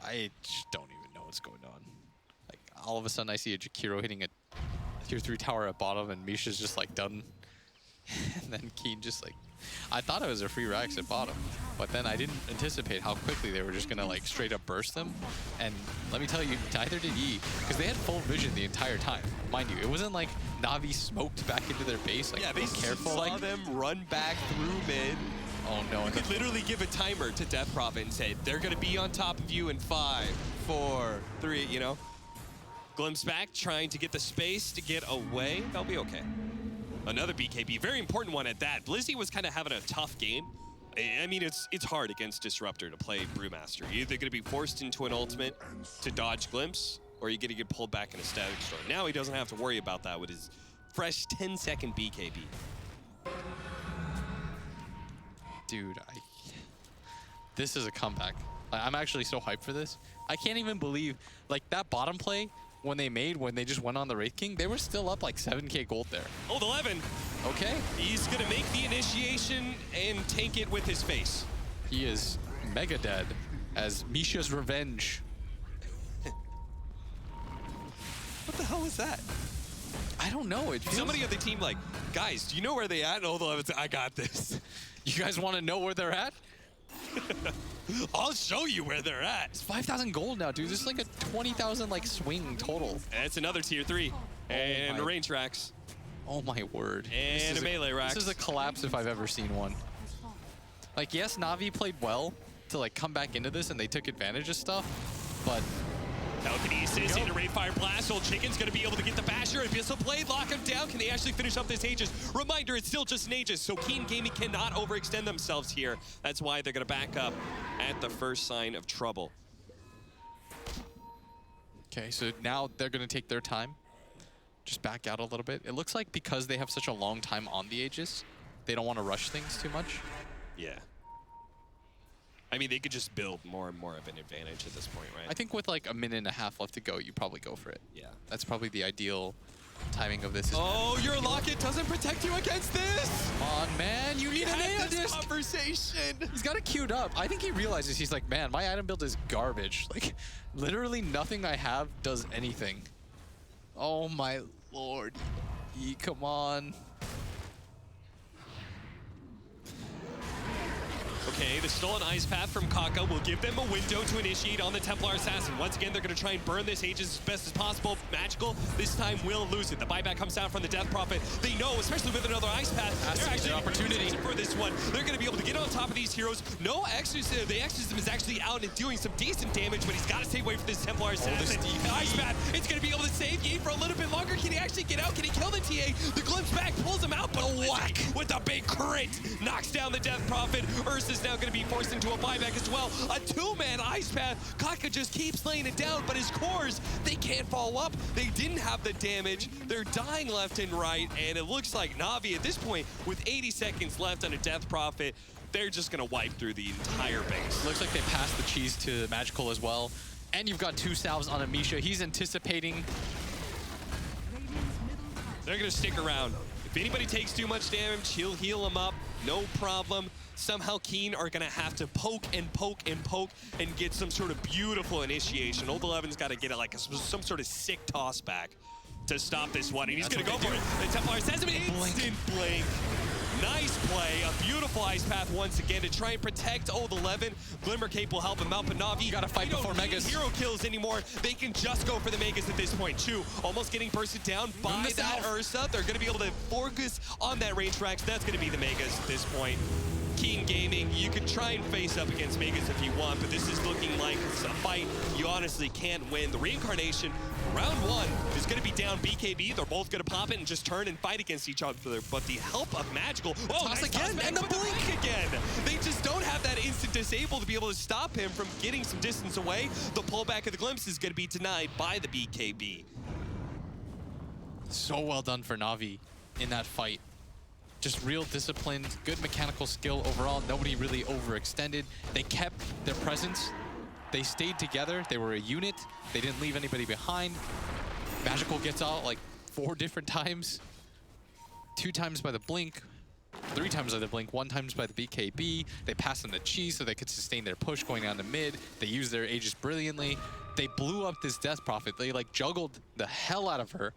I just don't even know what's going on. Like, all of a sudden I see a Jakiro hitting a tier 3 tower at bottom and Misha's just like done. And then Keen just like... I thought it was a free Rax at bottom, but then I didn't anticipate how quickly they were just gonna like straight up burst them. And let me tell you, neither did E, because they had full vision the entire time. Mind you, it wasn't like Na'Vi smoked back into their base. Like, Yeah, they careful. saw Like, them run back through mid. oh no! You And could literally give a timer to Death Prophet and say, they're going to be on top of you in 5, 4, 3, you know? Glimpse back, trying to get the space to get away. They'll be okay. Another BKB, very important one at that. Blizzy was kind of having a tough game. I mean, it's hard against Disruptor to play Brewmaster. You're either going to be forced into an ultimate to dodge Glimpse, or you're going to get pulled back in a Static Storm. Now he doesn't have to worry about that with his fresh 10-second BKB. dude, this is a comeback. Like, I'm actually so hyped for this. I can't even believe, like, that bottom play when they just went on the Wraith King, they were still up like 7k gold there. Old 11. Okay. He's going to make the initiation and tank it with his face. He is mega dead as Misha's revenge. What the hell was that? I don't know. It feels... Somebody on the team like, guys, do you know where they at? And Old 11's like, I got this. You guys want to know where they're at? I'll show you where they're at. It's 5,000 gold now, dude. This is like a 20,000 like swing total. That's another tier 3. And a range racks. Oh my word. And a melee rack. This is a collapse if I've ever seen one. Like, yes, Na'Vi played well to like come back into this and they took advantage of stuff, but Telekinesis into Wraithfire Blast. Old Chicken's going to be able to get the Basher. Abyssal Blade, lock him down. Can they actually finish up this Aegis? Reminder, it's still just an Aegis, so Keen Gaming cannot overextend themselves here. That's why they're going to back up at the first sign of trouble. okay, so now they're going to take their time. Just back out a little bit. It looks like because they have such a long time on the Aegis, they don't want to rush things too much. Yeah. I mean, they could just build more and more of an advantage at this point, right? I think with like a minute and a half left to go, you probably go for it. Yeah. That's probably the ideal timing of this. Oh, your Locket doesn't protect you against this! Come on, man. You need an Had this Aegis. conversation! He's got it queued up. I think he realizes, he's like, man, my item build is garbage. Like, literally nothing I have does anything. Oh my lord. Come on. Okay, the stolen Ice Path from Kaka will give them a window to initiate on the Templar Assassin. Once again, they're going to try and burn this Aegis as best as possible. Magical, this time will lose it. The buyback comes down from the Death Prophet. They know, especially with another Ice Path, they're actually opportunity for this one. They're going to be able to get on top of these heroes. No Exorcism. The Exorcism is actually out and doing some decent damage, but he's got to stay away from this Templar Assassin. Ice Path, it's going to be able to save Yi for a little bit longer. Can he actually get out? Can he kill the TA? The Glimpse back pulls him out, but a whack with a big crit knocks down the Death Prophet. Ursa's now going to be forced into a buyback as well. A two-man Ice Path. Kaka just keeps laying it down, but his cores, they can't follow up. They didn't have the damage. They're dying left and right, and it looks like Na'Vi at this point, with 80 seconds left on a Death Prophet, they're just going to wipe through the entire base. Looks like they passed the cheese to Magical as well. And you've got 2 salves on Amisha. He's anticipating. Radiant's middle tower. They're going to stick around. If anybody takes too much damage, he'll heal him up. No problem. Somehow Keen are going to have to poke and poke and poke and get some sort of beautiful initiation. Old 11's got to get it like some sort of sick toss back to stop this one. And he's going to go for it. The Templar says him instant blink. Nice play. A beautiful Ice Path once again to try and protect Old 11. Glimmer Cape will help him out, but Na'Vi, You gotta fight before Megas. Hero kills anymore. They can just go for the Megas at this point. Chu almost getting bursted down by that Ursa. They're going to be able to focus on that range tracks. That's going to be the Megas at this point. Keen Gaming, you can try and face up against Megas if you want, but this is looking like a fight honestly can't win. The reincarnation, round one, is going to be down BKB. They're both going to pop it and just turn and fight against each other. But the help of Magical, oh, Toss nice again, toss and the back with blink again. They just don't have that instant disable to be able to stop him from getting some distance away. The pullback of the glimpse is going to be denied by the BKB. So well done for Na'Vi in that fight. Just real discipline, good mechanical skill overall. Nobody really overextended. They kept their presence. They stayed together. They were a unit. They didn't leave anybody behind. Magical gets out like 4 different times. 2 times by the blink. 3 times by the blink, 1 time by the BKB. They passed them the cheese so they could sustain their push going down to mid. They used their Aegis brilliantly. They blew up this Death Prophet. They like juggled the hell out of her.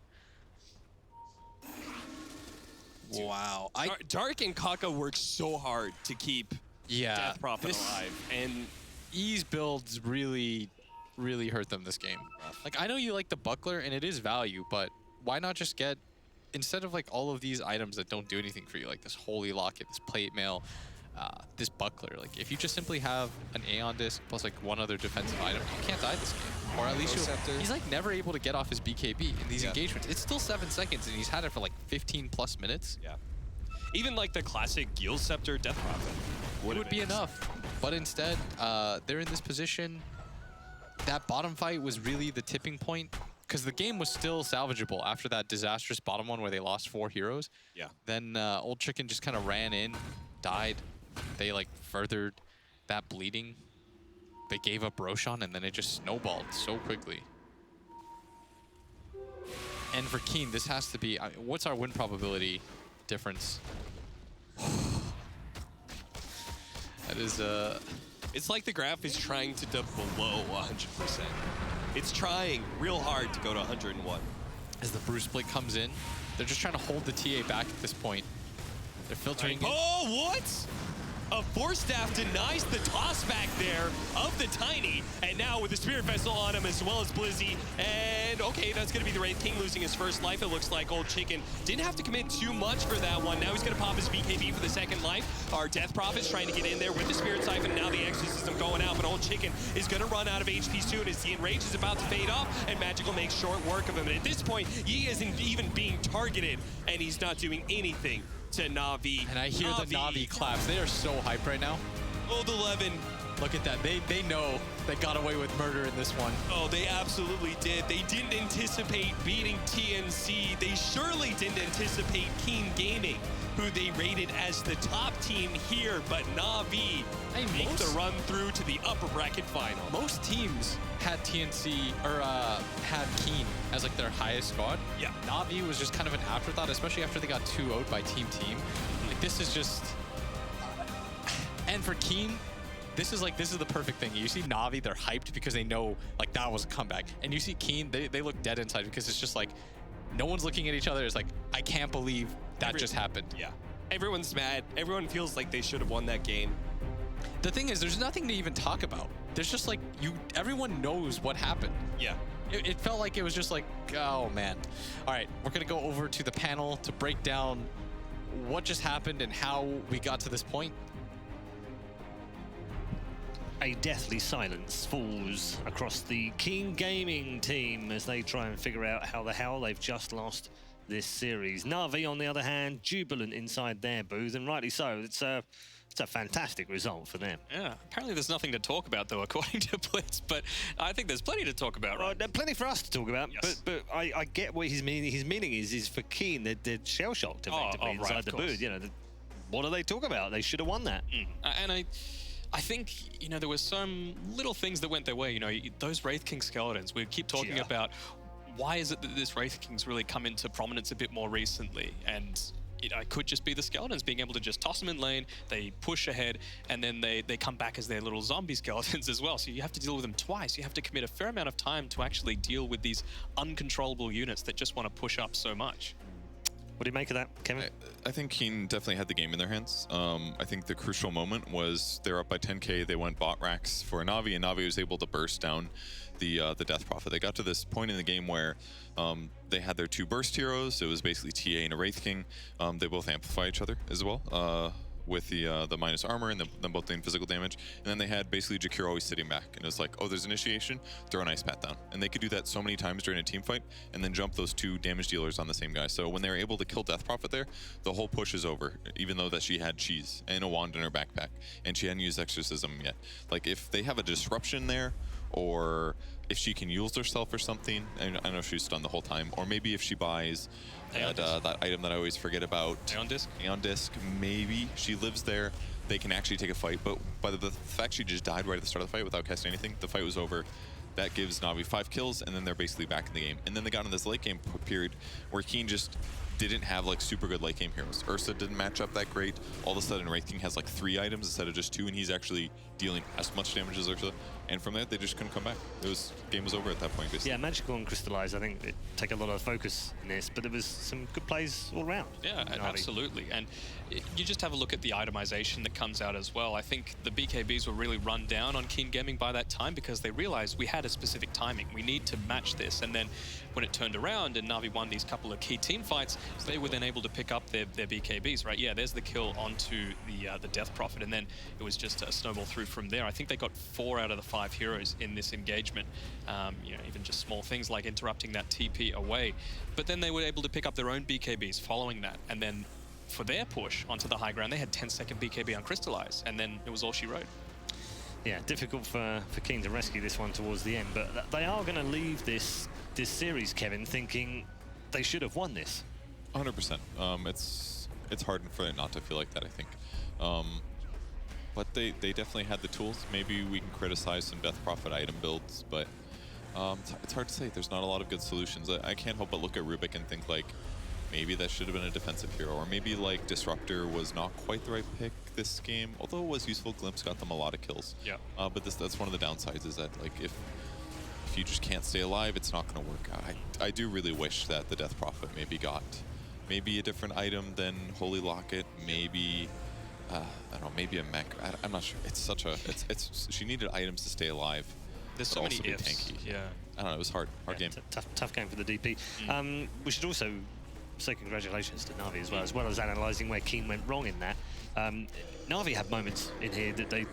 Wow. Dark and Kaka work so hard to keep Death Prophet alive. And Ease builds really hurt them this game. Like, I know you like the buckler and it is value, but why not just get, instead of like all of these items that don't do anything for you, like this Holy Locket, this Plate Mail, this buckler, like if you just simply have an Aeon Disc plus like 1 other defensive item, you can't die this game. Or at least he's like never able to get off his BKB in these engagements. It's still 7 seconds and he's had it for like 15+ minutes. Yeah. Even like the classic Gil Scepter Death Prophet would be enough. But instead, they're in this position. That bottom fight was really the tipping point because the game was still salvageable after that disastrous bottom one where they lost 4 heroes. Yeah. Then Old Chicken just kind of ran in, died. They like furthered that bleeding. They gave up Roshan and then it just snowballed so quickly. And for Keen, this has to be, what's our win probability difference? That is it's like the graph is trying to dip below 100%. It's trying real hard to go to 101. As the Bruce Split comes in, they're just trying to hold the TA back at this point. They're filtering in. Oh, what? A Force Staff denies the toss back there of the Tiny, and now with the Spirit Vessel on him as well as Blizzy, and okay, that's going to be the Wraith King losing his first life, it looks like. Old Chicken didn't have to commit too much for that one. Now he's going to pop his BKB for the second life. Our Death Prophet's trying to get in there with the Spirit Siphon, now the Exorcism going out, but Old Chicken is going to run out of HP soon as the Enrage is about to fade off, and Magical makes short work of him. And at this point, he isn't even being targeted, and he's not doing anything to Na'Vi. And I hear the Na'Vi claps. They are so hyped right now. Old 11. Look at that. They know they got away with murder in this one. Oh, they absolutely did. They didn't anticipate beating TNC. They surely didn't anticipate Keen Gaming, who they rated as the top team here, but Na'Vi make the run through to the upper bracket final. Most teams had TNC, or had Keen as like their highest squad. Yeah. Na'Vi was just kind of an afterthought, especially after they got 2-0'd by Team. Like this is just, and for Keen, this is the perfect thing. You see Na'Vi, they're hyped because they know like that was a comeback. And you see Keen, they look dead inside because it's just like, no one's looking at each other. It's like, I can't believe that just happened. Yeah. Everyone's mad. Everyone feels like they should have won that game. The thing is, there's nothing to even talk about. There's just like, everyone knows what happened. Yeah. It felt like it was just like, oh man. All right, we're gonna go over to the panel to break down what just happened and how we got to this point. A deathly silence falls across the Keen Gaming team as they try and figure out how the hell they've just lost this series. Na'Vi, on the other hand, jubilant inside their booth, and rightly so. It's a fantastic result for them. Yeah, apparently there's nothing to talk about, though, according to Blitz, but I think there's plenty to talk about, right? There's plenty for us to talk about, Yes. but I get what his meaning is for Keen. They're shell-shocked, effectively, right, inside of the course. booth. You know, what do they talk about? They should have won that. And I think, you know, there were some little things that went their way. You know, those Wraith King skeletons, we keep talking about why is it that this Wraith King's really come into prominence a bit more recently? And it could just be the skeletons being able to just toss them in lane, they push ahead, and then they come back as their little zombie skeletons as well. So you have to deal with them twice. You have to commit a fair amount of time to actually deal with these uncontrollable units that just want to push up so much. What do you make of that, Kevin? I think Keen definitely had the game in their hands. I think the crucial moment was they're up by 10k, they went bot racks for Na'Vi, and Na'Vi was able to burst down the Death Prophet. They got to this point in the game where they had their 2 burst heroes. It was basically TA and a Wraith King. They both amplify each other as well. with the minus armor and them both doing physical damage. And then they had basically Jakir always sitting back. And it was like, oh, there's initiation, throw an ice path down. And they could do that so many times during a team fight and then jump those 2 damage dealers on the same guy. So when they were able to kill Death Prophet there, the whole push is over, even though that she had cheese and a wand in her backpack. And she hadn't used Exorcism yet. Like, if they have a disruption there, or if she can use herself or something, I know she's stunned the whole time, or maybe if she buys that item that I always forget about, Aeon Disc, maybe she lives there, they can actually take a fight. But by the fact she just died right at the start of the fight without casting anything, the fight was over. That gives Na'Vi 5 kills, and then they're basically back in the game. And then they got in this late game period where Keen just didn't have like super good late game heroes. Ursa didn't match up that great. All of a sudden, Wraith King has like 3 items instead of just 2, and he's actually dealing as much damage as Ursa. And from there, they just couldn't come back. Game was over at that point, basically. Yeah, Magical and Crystallize, I think, it take a lot of focus in this, but there was some good plays all around. Yeah, absolutely. And you just have a look at the itemization that comes out as well. I think the BKBs were really run down on Keen Gaming by that time because they realized we had a specific timing. We need to match this. And then when it turned around and Na'Vi won these couple of key team fights, they were then able to pick up their BKBs, right? Yeah, there's the kill onto the Death Prophet, and then it was just a snowball through from there. I think they got 4 out of the 5 heroes in this engagement. You know, even just small things like interrupting that TP away. But then they were able to pick up their own BKBs following that, and then for their push onto the high ground, they had 10-second BKB on Crystallize, and then it was all she wrote. Yeah, difficult for Keen to rescue this one towards the end, but they are going to leave this series, Kevin, thinking they should have won this. 100%. It's hard for it not to feel like that, I think. But they definitely had the tools. Maybe we can criticize some Death Prophet item builds, but it's hard to say. There's not a lot of good solutions. I can't help but look at Rubik and think like, maybe that should have been a defensive hero, or maybe like Disruptor was not quite the right pick this game, although it was useful. Glimpse got them a lot of kills. Yeah. But that's one of the downsides, is that like if you just can't stay alive, it's not going to work out. I do really wish that the Death Prophet maybe got a different item than Holy Locket, maybe I don't know, maybe a mech. I'm not sure. It's such a she needed items to stay alive. There's so many ifs. Tanky. Yeah. I don't know. It was hard game. Tough game for the DP. We should also say congratulations to Na'Vi as well as analysing where Keen went wrong in that. Na'Vi had moments in here that they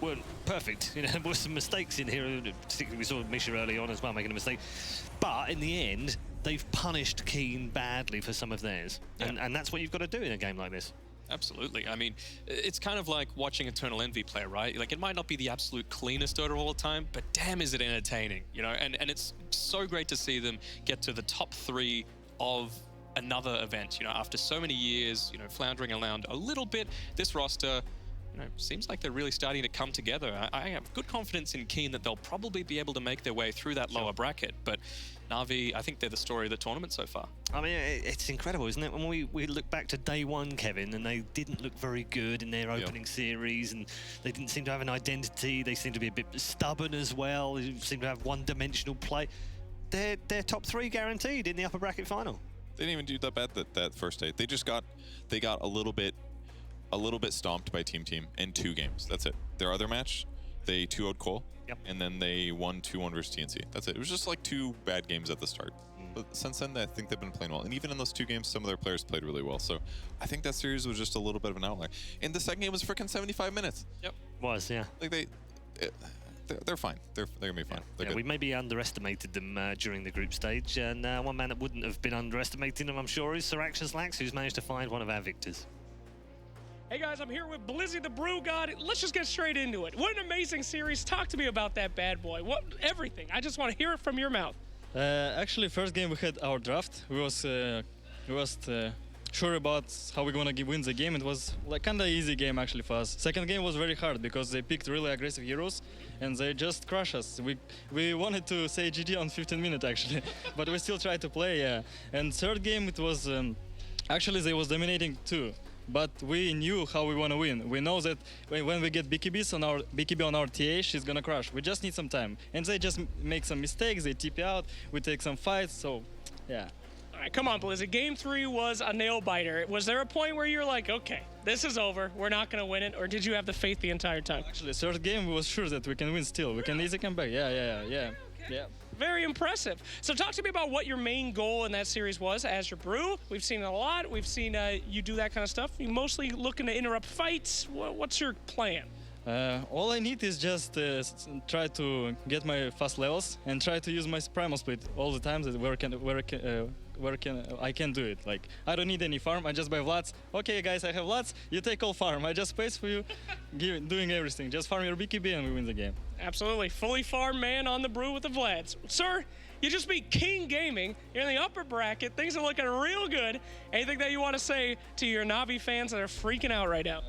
weren't perfect. You know, there were some mistakes in here. Particularly, we saw Misha early on as well making a mistake. But in the end, they've punished Keen badly for some of theirs, and that's what you've got to do in a game like this. Absolutely. I mean, it's kind of like watching Eternal Envy play, right? Like, it might not be the absolute cleanest Dota all the time, but damn is it entertaining, you know? And it's so great to see them get to the top 3 of another event, you know, after so many years, you know, floundering around a little bit. This roster, you know, seems like they're really starting to come together. I have good confidence in Keen that they'll probably be able to make their way through that lower bracket, but Na'Vi, I think they're the story of the tournament so far. I mean, it's incredible, isn't it? When we look back to day 1, Kevin, and they didn't look very good in their opening series, and they didn't seem to have an identity. They seemed to be a bit stubborn as well. They seemed to have one-dimensional play. They're top 3 guaranteed in the upper bracket final. They didn't even do that bad that first day. They got a little bit stomped by Team in 2 games. That's it. Their other match, they 2-0'd Cole. Yep. And then they won 2-1 versus TNC. That's it. It was just like 2 bad games at the start. But since then, I think they've been playing well. And even in those 2 games, some of their players played really well. So I think that series was just a little bit of an outlier. And the second game was freaking 75 minutes. Yep. Was, yeah. Like they're fine. They're gonna be fine. Yeah, we maybe underestimated them during the group stage. And one man that wouldn't have been underestimating them, I'm sure, is Siraxis Lax, who's managed to find one of our victors. Hey guys, I'm here with Blizzy the Brew God. Let's just get straight into it. What an amazing series. Talk to me about that bad boy. Everything. I just want to hear it from your mouth. Actually, first game we had our draft. We was sure about how we're gonna win the game. It was like kinda easy game actually for us. Second game was very hard because they picked really aggressive heroes and they just crushed us. We wanted to say GG on 15 minutes actually, but we still tried to play, yeah. And third game it was actually they was dominating too. But we knew how we want to win. We know that when we get BKB on our TA, she's gonna crush. We just need some time. And they just make some mistakes, they TP out, we take some fights, so yeah. All right, come on, Blizzy. Game 3 was a nail biter. Was there a point where you're like, okay, this is over, we're not gonna win it, or did you have the faith the entire time? Actually, third game we was sure that we can win still. We can easily come back. Yeah. Yeah. Very impressive. So talk to me about what your main goal in that series was as your brew. We've seen it a lot. We've seen you do that kind of stuff. You mostly looking to interrupt fights. What's your plan? All I need is just try to get my fast levels and try to use my primal split all the time I can do it. Like, I don't need any farm. I just buy Vlads. Okay, guys, I have Vlads. You take all farm. I just space for you, doing everything. Just farm your BKB and we win the game. Absolutely. Fully farm man on the brew with the Vlads. Sir, you just beat King Gaming. You're in the upper bracket. Things are looking real good. Anything that you want to say to your Navi fans that are freaking out right now?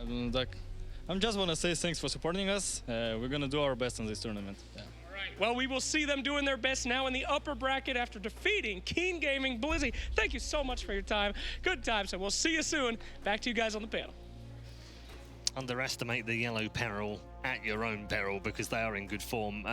I just want to say thanks for supporting us. We're going to do our best in this tournament. Yeah. All right. Well, we will see them doing their best now in the upper bracket after defeating King Gaming. Blizzy, thank you so much for your time. Good time, so we'll see you soon. Back to you guys on the panel. Underestimate the yellow peril at your own peril because they are in good form.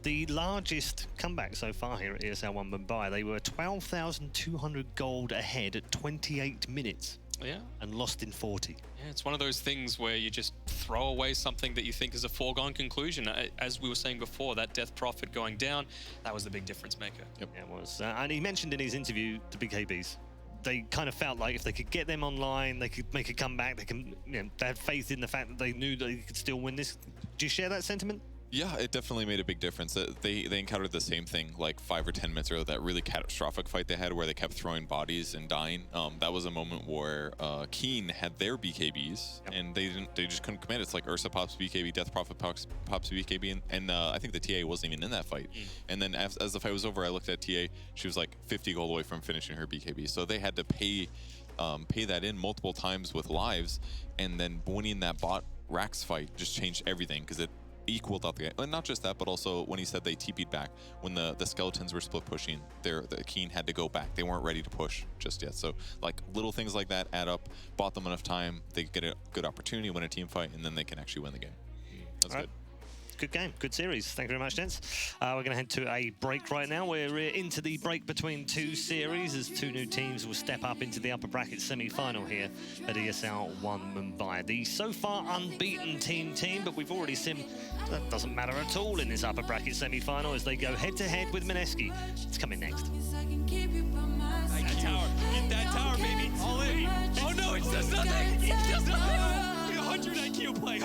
The largest comeback so far here at ESL One Mumbai, they were 12,200 gold ahead at 28 minutes. Yeah. And lost in 40. Yeah, it's one of those things where you just throw away something that you think is a foregone conclusion. As we were saying before, that death profit going down, that was the big difference maker. Yep. Yeah, it was. And he mentioned in his interview to BKBs, they kind of felt like if they could get them online, they could make a comeback. They had faith in the fact that they knew they could still win this. Do you share that sentiment? Yeah, it definitely made a big difference. They encountered the same thing like 5 or 10 minutes ago, that really catastrophic fight they had where they kept throwing bodies and dying. That was a moment where Keen had their BKBs, and they just couldn't commit. It's like Ursa pops BKB, Death Prophet pops BKB, and I think the TA wasn't even in that fight. And then as the fight was over, I looked at TA. She was like 50 gold away from finishing her BKB. So they had to pay that in multiple times with lives, and then winning that bot Rax fight just changed everything because it equaled out the game. And not just that, but also when he said they TP'd back, when the skeletons were split pushing, the Keen had to go back. They weren't ready to push just yet. So like little things like that add up, bought them enough time, they get a good opportunity, win a team fight, and then they can actually win the game. That's good. Good game, good series. Thank you very much, gents. We're going to head to a break right now. We're into the break between two series as two new teams will step up into the upper bracket semi-final here at ESL One Mumbai. The so far unbeaten team, but we've already seen that doesn't matter at all in this upper bracket semi-final as they go head-to-head with Mineski. It's coming next. That tower. Get that tower, baby. All in. Oh, no, it does nothing. It does nothing. 100 IQ play.